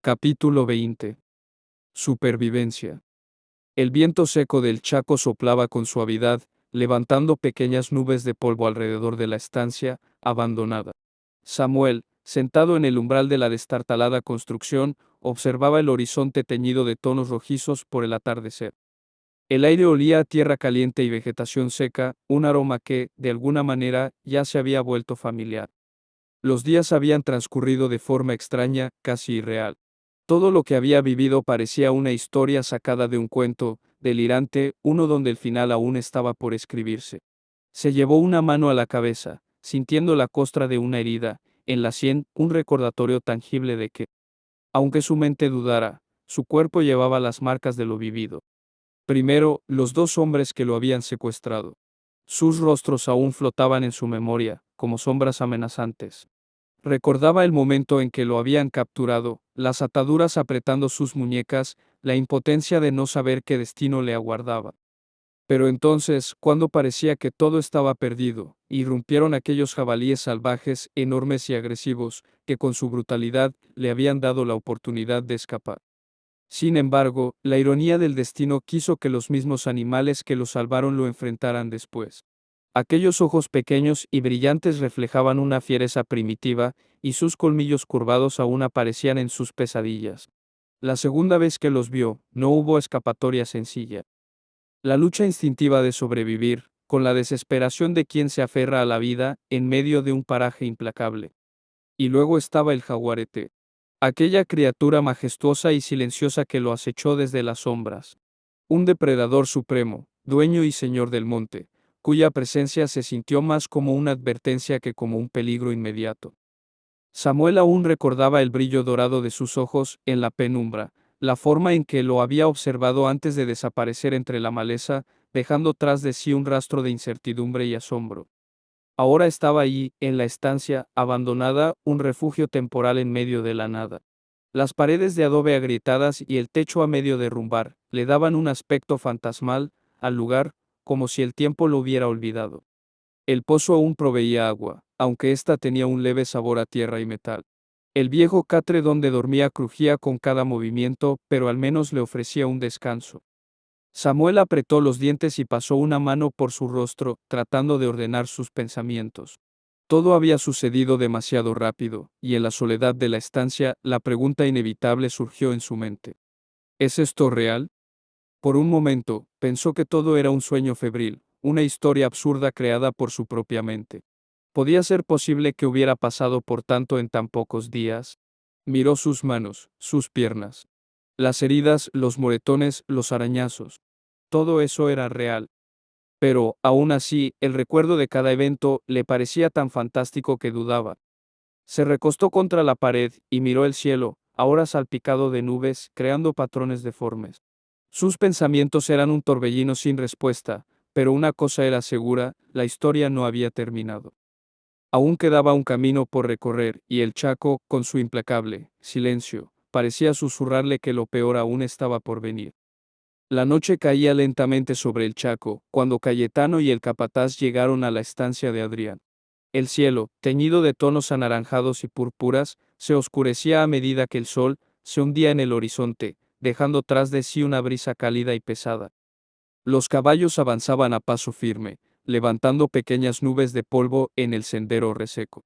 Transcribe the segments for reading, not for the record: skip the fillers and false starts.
Capítulo 20. Supervivencia. El viento seco del Chaco soplaba con suavidad, levantando pequeñas nubes de polvo alrededor de la estancia, abandonada. Samuel, sentado en el umbral de la destartalada construcción, observaba el horizonte teñido de tonos rojizos por el atardecer. El aire olía a tierra caliente y vegetación seca, un aroma que, de alguna manera, ya se había vuelto familiar. Los días habían transcurrido de forma extraña, casi irreal. Todo lo que había vivido parecía una historia sacada de un cuento, delirante, uno donde el final aún estaba por escribirse. Se llevó una mano a la cabeza, sintiendo la costra de una herida, en la sien, un recordatorio tangible de que, aunque su mente dudara, su cuerpo llevaba las marcas de lo vivido. Primero, los dos hombres que lo habían secuestrado. Sus rostros aún flotaban en su memoria, como sombras amenazantes. Recordaba el momento en que lo habían capturado, las ataduras apretando sus muñecas, la impotencia de no saber qué destino le aguardaba. Pero entonces, cuando parecía que todo estaba perdido, irrumpieron aquellos jabalíes salvajes, enormes y agresivos, que con su brutalidad le habían dado la oportunidad de escapar. Sin embargo, la ironía del destino quiso que los mismos animales que lo salvaron lo enfrentaran después. Aquellos ojos pequeños y brillantes reflejaban una fiereza primitiva, y sus colmillos curvados aún aparecían en sus pesadillas. La segunda vez que los vio, no hubo escapatoria sencilla. La lucha instintiva de sobrevivir, con la desesperación de quien se aferra a la vida, en medio de un paraje implacable. Y luego estaba el jaguarete. Aquella criatura majestuosa y silenciosa que lo acechó desde las sombras. Un depredador supremo, dueño y señor del monte, cuya presencia se sintió más como una advertencia que como un peligro inmediato. Samuel aún recordaba el brillo dorado de sus ojos en la penumbra, la forma en que lo había observado antes de desaparecer entre la maleza, dejando tras de sí un rastro de incertidumbre y asombro. Ahora estaba allí, en la estancia, abandonada, un refugio temporal en medio de la nada. Las paredes de adobe agrietadas y el techo a medio derrumbar, le daban un aspecto fantasmal al lugar, como si el tiempo lo hubiera olvidado. El pozo aún proveía agua, aunque ésta tenía un leve sabor a tierra y metal. El viejo catre donde dormía crujía con cada movimiento, pero al menos le ofrecía un descanso. Samuel apretó los dientes y pasó una mano por su rostro, tratando de ordenar sus pensamientos. Todo había sucedido demasiado rápido, y en la soledad de la estancia, la pregunta inevitable surgió en su mente. ¿Es esto real? Por un momento, pensó que todo era un sueño febril, una historia absurda creada por su propia mente. ¿Podía ser posible que hubiera pasado por tanto en tan pocos días? Miró sus manos, sus piernas. Las heridas, los moretones, los arañazos. Todo eso era real. Pero, aún así, el recuerdo de cada evento le parecía tan fantástico que dudaba. Se recostó contra la pared y miró el cielo, ahora salpicado de nubes, creando patrones deformes. Sus pensamientos eran un torbellino sin respuesta, pero una cosa era segura, la historia no había terminado. Aún quedaba un camino por recorrer, y el Chaco, con su implacable silencio, parecía susurrarle que lo peor aún estaba por venir. La noche caía lentamente sobre el Chaco, cuando Cayetano y el capataz llegaron a la estancia de Adrián. El cielo, teñido de tonos anaranjados y púrpuras, se oscurecía a medida que el sol se hundía en el horizonte, dejando tras de sí una brisa cálida y pesada. Los caballos avanzaban a paso firme, levantando pequeñas nubes de polvo en el sendero reseco.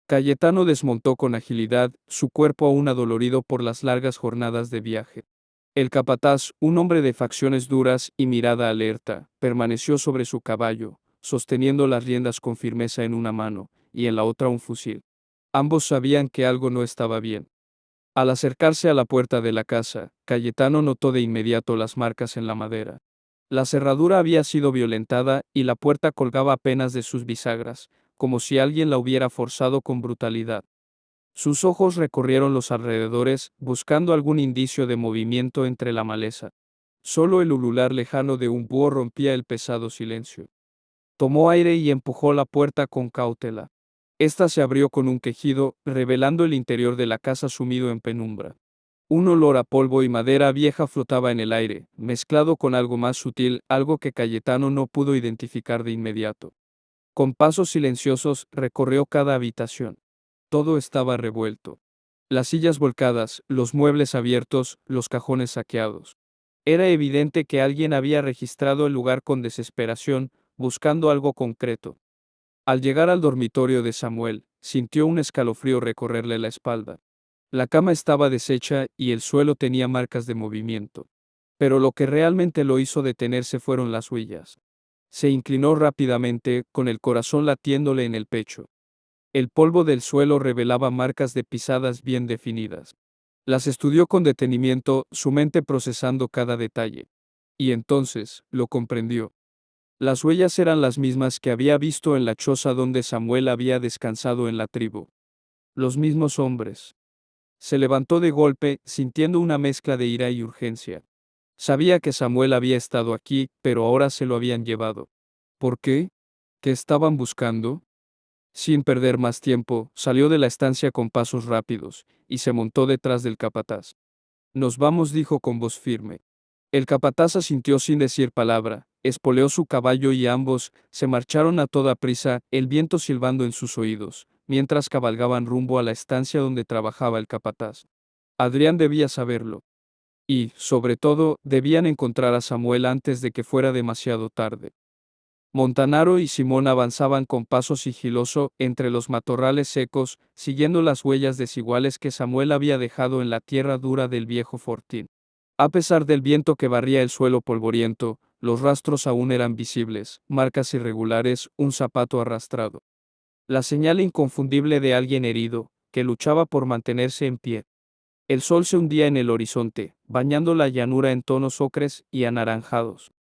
Cayetano desmontó con agilidad, su cuerpo aún adolorido por las largas jornadas de viaje. El capataz, un hombre de facciones duras y mirada alerta, permaneció sobre su caballo, sosteniendo las riendas con firmeza en una mano, y en la otra un fusil. Ambos sabían que algo no estaba bien. Al acercarse a la puerta de la casa, Cayetano notó de inmediato las marcas en la madera. La cerradura había sido violentada y la puerta colgaba apenas de sus bisagras, como si alguien la hubiera forzado con brutalidad. Sus ojos recorrieron los alrededores, buscando algún indicio de movimiento entre la maleza. Solo el ulular lejano de un búho rompía el pesado silencio. Tomó aire y empujó la puerta con cautela. Esta se abrió con un quejido, revelando el interior de la casa sumido en penumbra. Un olor a polvo y madera vieja flotaba en el aire, mezclado con algo más sutil, algo que Cayetano no pudo identificar de inmediato. Con pasos silenciosos, recorrió cada habitación. Todo estaba revuelto. Las sillas volcadas, los muebles abiertos, los cajones saqueados. Era evidente que alguien había registrado el lugar con desesperación, buscando algo concreto. Al llegar al dormitorio de Samuel, sintió un escalofrío recorrerle la espalda. La cama estaba deshecha y el suelo tenía marcas de movimiento. Pero lo que realmente lo hizo detenerse fueron las huellas. Se inclinó rápidamente, con el corazón latiéndole en el pecho. El polvo del suelo revelaba marcas de pisadas bien definidas. Las estudió con detenimiento, su mente procesando cada detalle. Y entonces, lo comprendió. Las huellas eran las mismas que había visto en la choza donde Samuel había descansado en la tribu. Los mismos hombres. Se levantó de golpe, sintiendo una mezcla de ira y urgencia. Sabía que Samuel había estado aquí, pero ahora se lo habían llevado. ¿Por qué? ¿Qué estaban buscando? Sin perder más tiempo, salió de la estancia con pasos rápidos, y se montó detrás del capataz. Nos vamos, dijo con voz firme. El capataz asintió sin decir palabra, espoleó su caballo y ambos se marcharon a toda prisa, el viento silbando en sus oídos, mientras cabalgaban rumbo a la estancia donde trabajaba el capataz. Adrián debía saberlo. Y, sobre todo, debían encontrar a Samuel antes de que fuera demasiado tarde. Montanaro y Simón avanzaban con paso sigiloso entre los matorrales secos, siguiendo las huellas desiguales que Samuel había dejado en la tierra dura del viejo fortín. A pesar del viento que barría el suelo polvoriento, los rastros aún eran visibles, marcas irregulares, un zapato arrastrado. La señal inconfundible de alguien herido, que luchaba por mantenerse en pie. El sol se hundía en el horizonte, bañando la llanura en tonos ocres y anaranjados.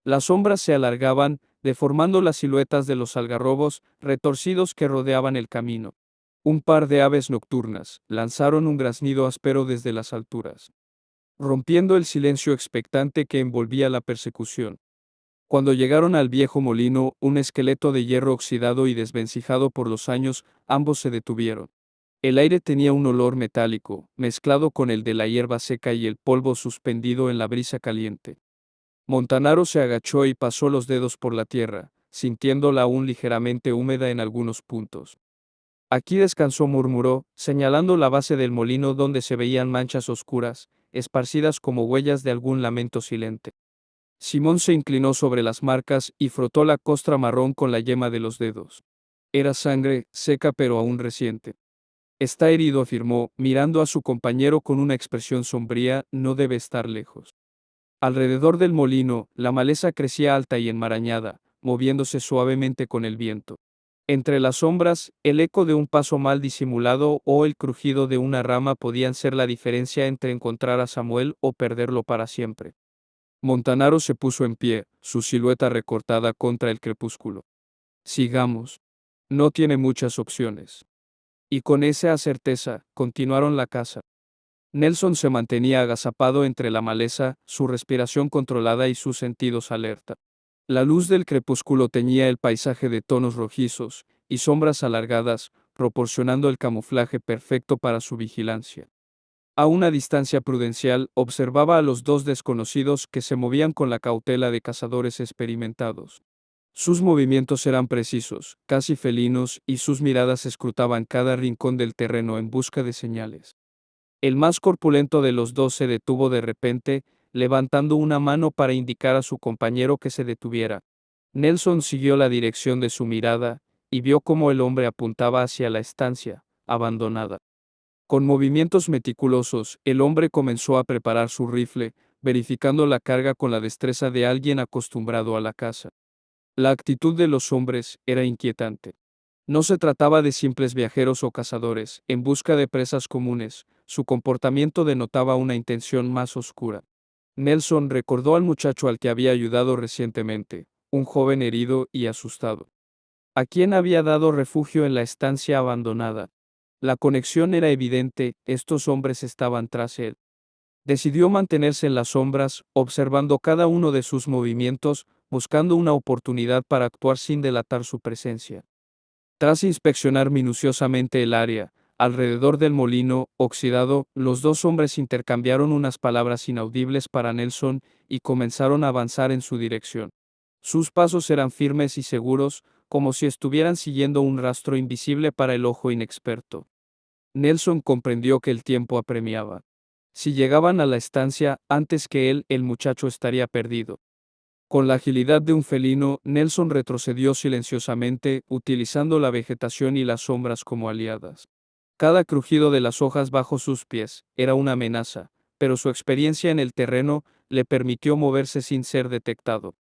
Las sombras se alargaban, deformando las siluetas de los algarrobos retorcidos que rodeaban el camino. Un par de aves nocturnas lanzaron un graznido áspero desde las alturas, rompiendo el silencio expectante que envolvía la persecución. Cuando llegaron al viejo molino, un esqueleto de hierro oxidado y desvencijado por los años, ambos se detuvieron. El aire tenía un olor metálico, mezclado con el de la hierba seca y el polvo suspendido en la brisa caliente. Montanaro se agachó y pasó los dedos por la tierra, sintiéndola aún ligeramente húmeda en algunos puntos. Aquí descansó, murmuró, señalando la base del molino donde se veían manchas oscuras, esparcidas como huellas de algún lamento silente. Simón se inclinó sobre las marcas y frotó la costra marrón con la yema de los dedos. Era sangre, seca pero aún reciente. Está herido, afirmó, mirando a su compañero con una expresión sombría, no debe estar lejos. Alrededor del molino, la maleza crecía alta y enmarañada, moviéndose suavemente con el viento. Entre las sombras, el eco de un paso mal disimulado o el crujido de una rama podían ser la diferencia entre encontrar a Samuel o perderlo para siempre. Montanaro se puso en pie, su silueta recortada contra el crepúsculo. Sigamos. No tiene muchas opciones. Y con esa certeza, continuaron la caza. Nelson se mantenía agazapado entre la maleza, su respiración controlada y sus sentidos alerta. La luz del crepúsculo teñía el paisaje de tonos rojizos y sombras alargadas, proporcionando el camuflaje perfecto para su vigilancia. A una distancia prudencial, observaba a los dos desconocidos que se movían con la cautela de cazadores experimentados. Sus movimientos eran precisos, casi felinos, y sus miradas escrutaban cada rincón del terreno en busca de señales. El más corpulento de los dos se detuvo de repente, levantando una mano para indicar a su compañero que se detuviera. Nelson siguió la dirección de su mirada, y vio cómo el hombre apuntaba hacia la estancia, abandonada. Con movimientos meticulosos, el hombre comenzó a preparar su rifle, verificando la carga con la destreza de alguien acostumbrado a la caza. La actitud de los hombres era inquietante. No se trataba de simples viajeros o cazadores, en busca de presas comunes, su comportamiento denotaba una intención más oscura. Nelson recordó al muchacho al que había ayudado recientemente, un joven herido y asustado, a quien había dado refugio en la estancia abandonada. La conexión era evidente, estos hombres estaban tras él. Decidió mantenerse en las sombras, observando cada uno de sus movimientos, buscando una oportunidad para actuar sin delatar su presencia. Tras inspeccionar minuciosamente el área, alrededor del molino, oxidado, los dos hombres intercambiaron unas palabras inaudibles para Nelson y comenzaron a avanzar en su dirección. Sus pasos eran firmes y seguros, como si estuvieran siguiendo un rastro invisible para el ojo inexperto. Nelson comprendió que el tiempo apremiaba. Si llegaban a la estancia antes que él, el muchacho estaría perdido. Con la agilidad de un felino, Nelson retrocedió silenciosamente, utilizando la vegetación y las sombras como aliadas. Cada crujido de las hojas bajo sus pies era una amenaza, pero su experiencia en el terreno le permitió moverse sin ser detectado.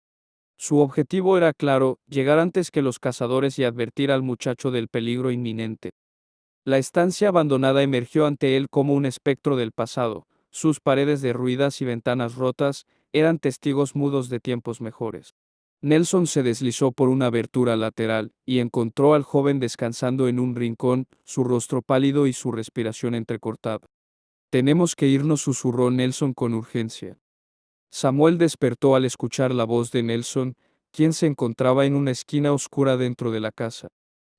Su objetivo era claro, llegar antes que los cazadores y advertir al muchacho del peligro inminente. La estancia abandonada emergió ante él como un espectro del pasado. Sus paredes derruidas y ventanas rotas eran testigos mudos de tiempos mejores. Nelson se deslizó por una abertura lateral y encontró al joven descansando en un rincón, su rostro pálido y su respiración entrecortada. Tenemos que irnos, susurró Nelson con urgencia. Samuel despertó al escuchar la voz de Nelson, quien se encontraba en una esquina oscura dentro de la casa.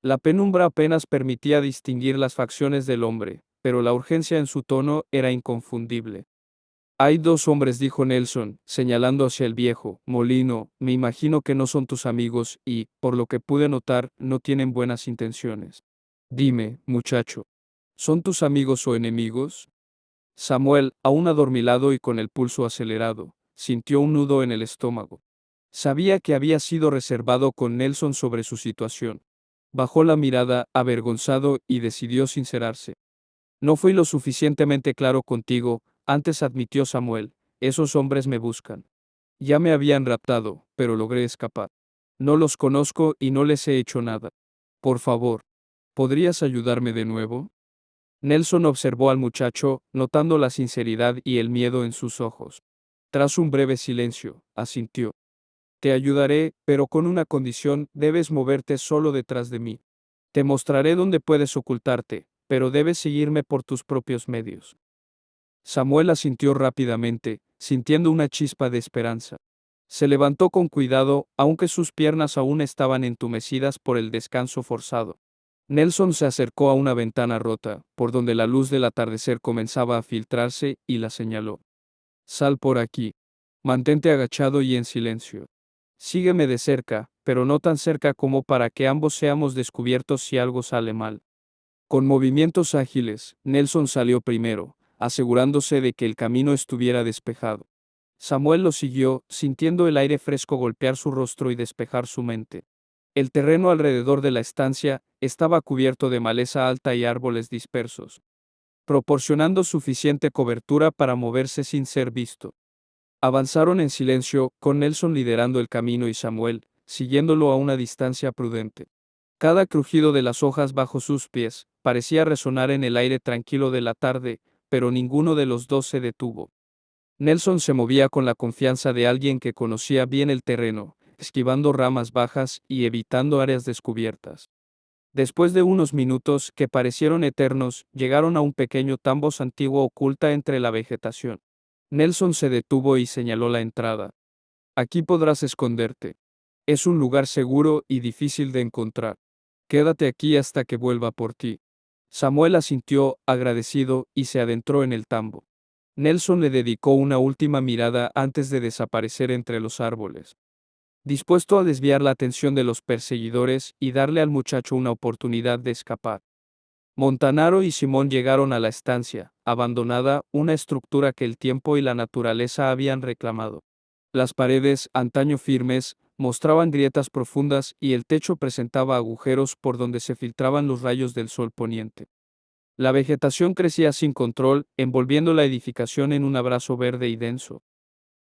La penumbra apenas permitía distinguir las facciones del hombre, pero la urgencia en su tono era inconfundible. Hay dos hombres, dijo Nelson, señalando hacia el viejo molino. Me imagino que no son tus amigos y, por lo que pude notar, no tienen buenas intenciones. Dime, muchacho, ¿son tus amigos o enemigos? Samuel, aún adormilado y con el pulso acelerado, sintió un nudo en el estómago. Sabía que había sido reservado con Nelson sobre su situación. Bajó la mirada, avergonzado, y decidió sincerarse. No fui lo suficientemente claro contigo, antes admitió Samuel. Esos hombres me buscan. Ya me habían raptado, pero logré escapar. No los conozco y no les he hecho nada. Por favor, ¿podrías ayudarme de nuevo? Nelson observó al muchacho, notando la sinceridad y el miedo en sus ojos. Tras un breve silencio, asintió. Te ayudaré, pero con una condición: debes moverte solo detrás de mí. Te mostraré dónde puedes ocultarte, pero debes seguirme por tus propios medios. Samuel asintió rápidamente, sintiendo una chispa de esperanza. Se levantó con cuidado, aunque sus piernas aún estaban entumecidas por el descanso forzado. Nelson se acercó a una ventana rota, por donde la luz del atardecer comenzaba a filtrarse, y la señaló. Sal por aquí. Mantente agachado y en silencio. Sígueme de cerca, pero no tan cerca como para que ambos seamos descubiertos si algo sale mal. Con movimientos ágiles, Nelson salió primero, asegurándose de que el camino estuviera despejado. Samuel lo siguió, sintiendo el aire fresco golpear su rostro y despejar su mente. El terreno alrededor de la estancia estaba cubierto de maleza alta y árboles dispersos, proporcionando suficiente cobertura para moverse sin ser visto. Avanzaron en silencio, con Nelson liderando el camino y Samuel, siguiéndolo a una distancia prudente. Cada crujido de las hojas bajo sus pies parecía resonar en el aire tranquilo de la tarde, pero ninguno de los dos se detuvo. Nelson se movía con la confianza de alguien que conocía bien el terreno, esquivando ramas bajas y evitando áreas descubiertas. Después de unos minutos que parecieron eternos, llegaron a un pequeño tambo antiguo oculta entre la vegetación. Nelson se detuvo y señaló la entrada. Aquí podrás esconderte. Es un lugar seguro y difícil de encontrar. Quédate aquí hasta que vuelva por ti. Samuel asintió, agradecido, y se adentró en el tambo. Nelson le dedicó una última mirada antes de desaparecer entre los árboles. Dispuesto a desviar la atención de los perseguidores y darle al muchacho una oportunidad de escapar. Montanaro y Simón llegaron a la estancia, abandonada, una estructura que el tiempo y la naturaleza habían reclamado. Las paredes, antaño firmes, mostraban grietas profundas y el techo presentaba agujeros por donde se filtraban los rayos del sol poniente. La vegetación crecía sin control, envolviendo la edificación en un abrazo verde y denso.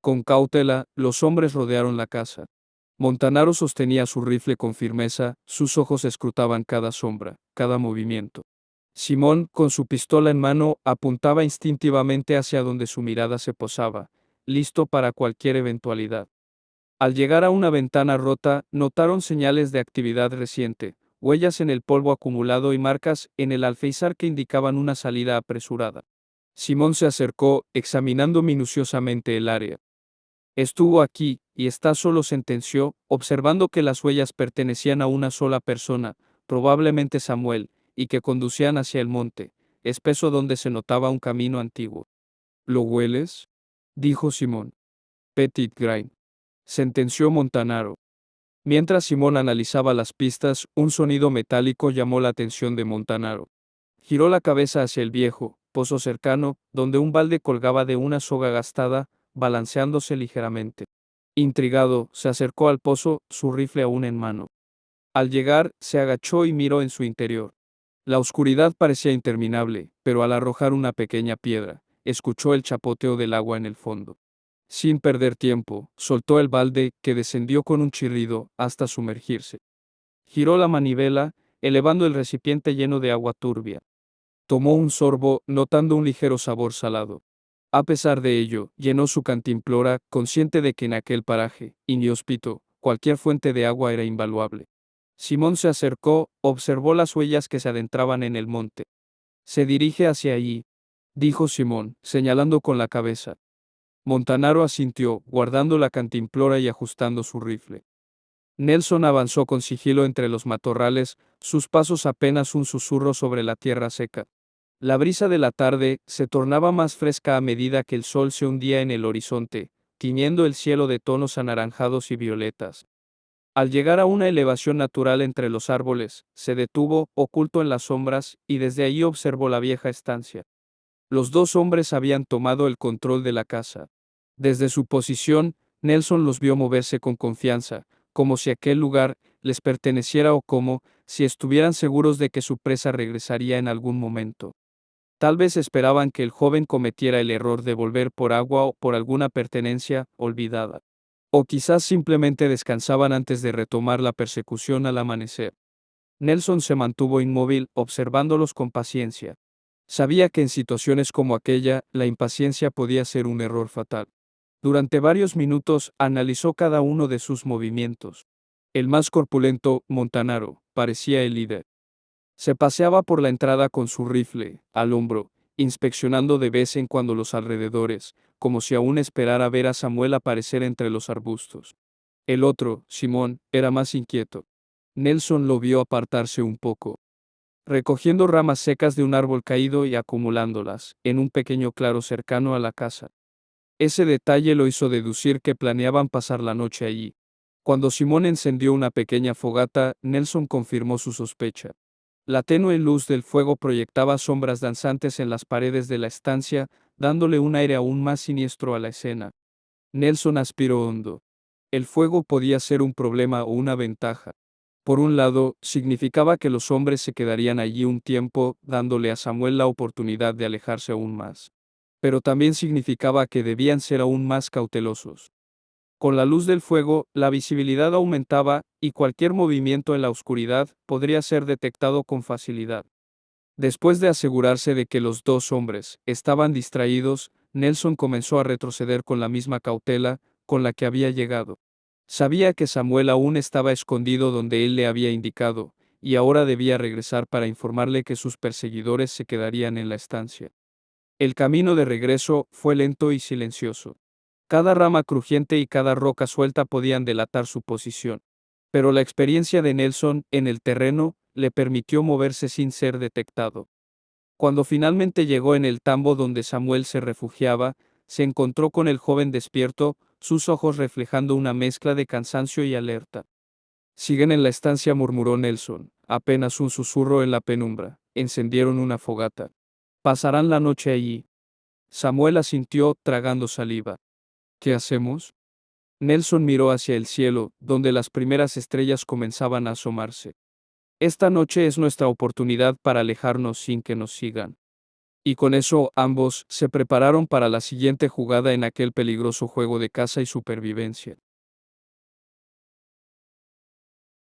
Con cautela, los hombres rodearon la casa. Montanaro sostenía su rifle con firmeza, sus ojos escrutaban cada sombra, cada movimiento. Simón, con su pistola en mano, apuntaba instintivamente hacia donde su mirada se posaba, listo para cualquier eventualidad. Al llegar a una ventana rota, notaron señales de actividad reciente, huellas en el polvo acumulado y marcas en el alféizar que indicaban una salida apresurada. Simón se acercó, examinando minuciosamente el área. Estuvo aquí, y está solo, sentenció, observando que las huellas pertenecían a una sola persona, probablemente Samuel, y que conducían hacia el monte, espeso donde se notaba un camino antiguo. ¿Lo hueles? Dijo Simón. Petit grain. Sentenció Montanaro. Mientras Simón analizaba las pistas, un sonido metálico llamó la atención de Montanaro. Giró la cabeza hacia el viejo pozo cercano, donde un balde colgaba de una soga gastada, balanceándose ligeramente. Intrigado, se acercó al pozo, su rifle aún en mano. Al llegar, se agachó y miró en su interior. La oscuridad parecía interminable, pero al arrojar una pequeña piedra, escuchó el chapoteo del agua en el fondo. Sin perder tiempo, soltó el balde, que descendió con un chirrido, hasta sumergirse. Giró la manivela, elevando el recipiente lleno de agua turbia. Tomó un sorbo, notando un ligero sabor salado. A pesar de ello, llenó su cantimplora, consciente de que en aquel paraje, inhóspito, cualquier fuente de agua era invaluable. Simón se acercó, observó las huellas que se adentraban en el monte. Se dirige hacia allí, dijo Simón, señalando con la cabeza. Montanaro asintió, guardando la cantimplora y ajustando su rifle. Nelson avanzó con sigilo entre los matorrales, sus pasos apenas un susurro sobre la tierra seca. La brisa de la tarde se tornaba más fresca a medida que el sol se hundía en el horizonte, tiñendo el cielo de tonos anaranjados y violetas. Al llegar a una elevación natural entre los árboles, se detuvo, oculto en las sombras, y desde allí observó la vieja estancia. Los dos hombres habían tomado el control de la casa. Desde su posición, Nelson los vio moverse con confianza, como si aquel lugar les perteneciera o como si estuvieran seguros de que su presa regresaría en algún momento. Tal vez esperaban que el joven cometiera el error de volver por agua o por alguna pertenencia olvidada. O quizás simplemente descansaban antes de retomar la persecución al amanecer. Nelson se mantuvo inmóvil, observándolos con paciencia. Sabía que en situaciones como aquella, la impaciencia podía ser un error fatal. Durante varios minutos, analizó cada uno de sus movimientos. El más corpulento, Montanaro, parecía el líder. Se paseaba por la entrada con su rifle, al hombro, inspeccionando de vez en cuando los alrededores, como si aún esperara ver a Samuel aparecer entre los arbustos. El otro, Simón, era más inquieto. Nelson lo vio apartarse un poco, recogiendo ramas secas de un árbol caído y acumulándolas, en un pequeño claro cercano a la casa. Ese detalle lo hizo deducir que planeaban pasar la noche allí. Cuando Simón encendió una pequeña fogata, Nelson confirmó su sospecha. La tenue luz del fuego proyectaba sombras danzantes en las paredes de la estancia, dándole un aire aún más siniestro a la escena. Nelson aspiró hondo. El fuego podía ser un problema o una ventaja. Por un lado, significaba que los hombres se quedarían allí un tiempo, dándole a Samuel la oportunidad de alejarse aún más. Pero también significaba que debían ser aún más cautelosos. Con la luz del fuego, la visibilidad aumentaba, y cualquier movimiento en la oscuridad podría ser detectado con facilidad. Después de asegurarse de que los dos hombres estaban distraídos, Nelson comenzó a retroceder con la misma cautela con la que había llegado. Sabía que Samuel aún estaba escondido donde él le había indicado, y ahora debía regresar para informarle que sus perseguidores se quedarían en la estancia. El camino de regreso fue lento y silencioso. Cada rama crujiente y cada roca suelta podían delatar su posición. Pero la experiencia de Nelson en el terreno le permitió moverse sin ser detectado. Cuando finalmente llegó en el tambo donde Samuel se refugiaba, se encontró con el joven despierto, sus ojos reflejando una mezcla de cansancio y alerta. Siguen en la estancia, murmuró Nelson, apenas un susurro en la penumbra. Encendieron una fogata. Pasarán la noche allí. Samuel asintió, tragando saliva. ¿Qué hacemos? Nelson miró hacia el cielo, donde las primeras estrellas comenzaban a asomarse. Esta noche es nuestra oportunidad para alejarnos sin que nos sigan. Y con eso ambos se prepararon para la siguiente jugada en aquel peligroso juego de caza y supervivencia.